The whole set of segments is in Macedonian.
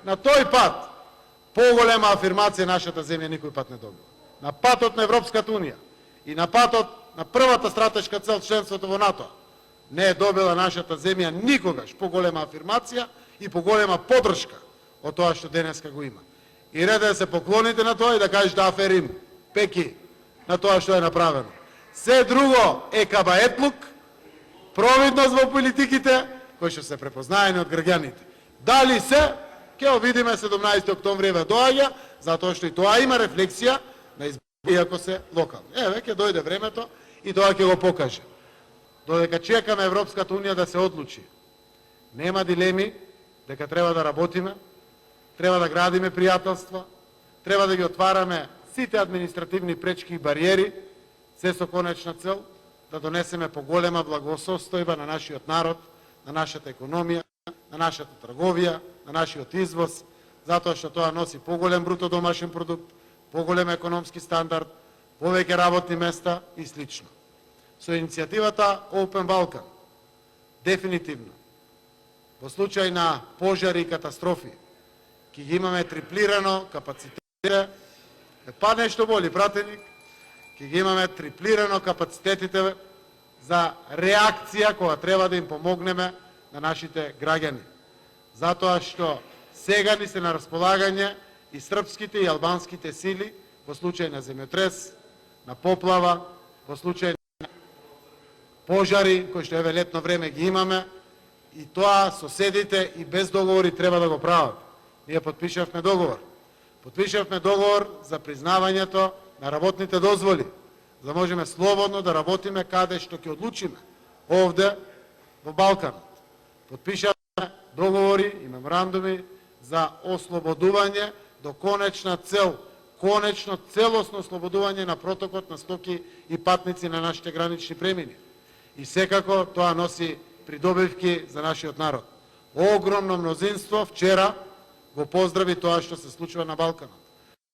на тој пат поголема афирмација нашата земја никој пат не добила. На патот на Европската унија и на патот на првата стратешка цел членството во НАТО не е добила нашата земја никогаш поголема афирмација и поголема поддршка од тоа што денеска го има. И ред да се поклоните на тоа и да кажете аферим, пеки на тоа што е направено. Се друго е кабаетлук, провидност во политиките, кои што се препознаени од граѓаните. Дали се, ќе го видиме 17 октомври доаѓа, затоа што и тоа има рефлексија на избори, иако се локални. Еве, ќе дојде времето и тоа ќе го покаже. Додека чекаме Европската унија да се одлучи, нема дилеми дека треба да работиме, треба да градиме пријателства, треба да ги отвараме сите административни пречки и бариери, се со конечна цел да донесеме поголема благосостојба на нашиот народ, на нашата економија, на нашата трговија, на нашиот извоз, затоа што тоа носи поголем бруто домашен продукт, поголем економски стандард, повеќе работни места и слично. Со иницијативата Open Balkan, дефинитивно, во случај на пожари и катастрофи, ќе ги имаме триплирано капацитетите, па нешто боли, пратеник, ќе ги имаме триплирано капацитетите за реакција кога треба да им помогнеме на нашите граѓани. Затоа што сега ни се на располагање и српските и албанските сили во случај на земјотрес, на поплава, во случај на пожари, кои што еве летно време ги имаме, и тоа соседите и без договори треба да го прават. Ние подпишавме договор. Подпишавме договор за признавањето на работните дозволи, за да можеме слободно да работиме каде што ќе одлучиме, овде во Балканот. Подпишавме договори и меморандуми за ослободување до конечна цел, конечно целосно ослободување на протокот на стоки и патници на нашите гранични премини. И секако тоа носи придобивки за нашиот народ. Огромно мнозинство вчера го поздрави тоа што се случува на Балканот.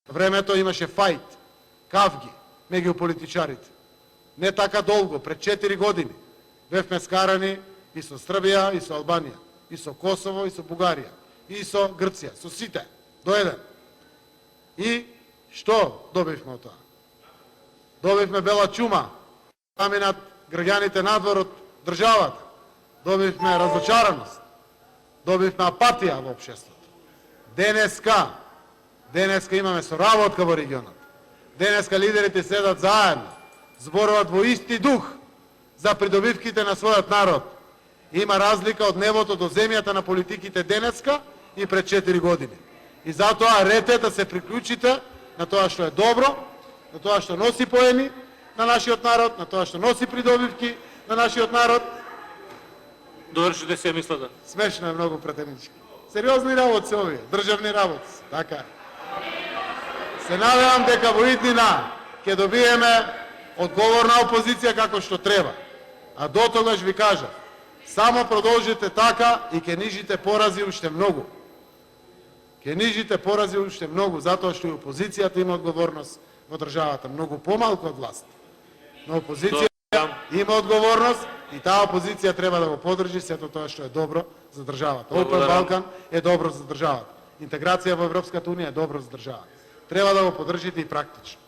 Времето имаше фајт, кавги меѓу политичарите. Не така долго, пред 4 години, бевме скарани и со Србија, и со Албанија, и со Косово, и со Бугарија, и со Грција, со сите, до еден. И што добивме од тоа? Добивме бела чума, заминат граѓаните надвор од државата. Добивме разочараност, добивме апатија во општеството. Денеска имаме соработка во регионот. Денеска лидерите седат заедно, зборуваат во исти дух за придобивките на својот народ. Има разлика од небото до земјата на политиките денеска и пред 4 години. И затоа ред е да се приклучите на тоа што е добро, на тоа што носи поени на нашиот народ, на тоа што носи придобивки на нашиот народ. Довршите се мислата. Смешно е многу, пратенички. Сериозни работи овие, државни работи. Така. Се надевам дека во иднина ќе добиеме одговорна опозиција како што треба. А до тогаш ви кажав, само продолжите така и ќе нижите порази уште многу. Ќе нижите порази уште многу, затоа што и опозицијата има одговорност во државата, многу помалку од власт. Но опозицијата има одговорност и таа опозиција треба да го поддржи сето тоа што е добро за државата. Open Балкан е добро за државата. Интеграција во Европската унија е добро за државата. Треба да го поддржите и практично.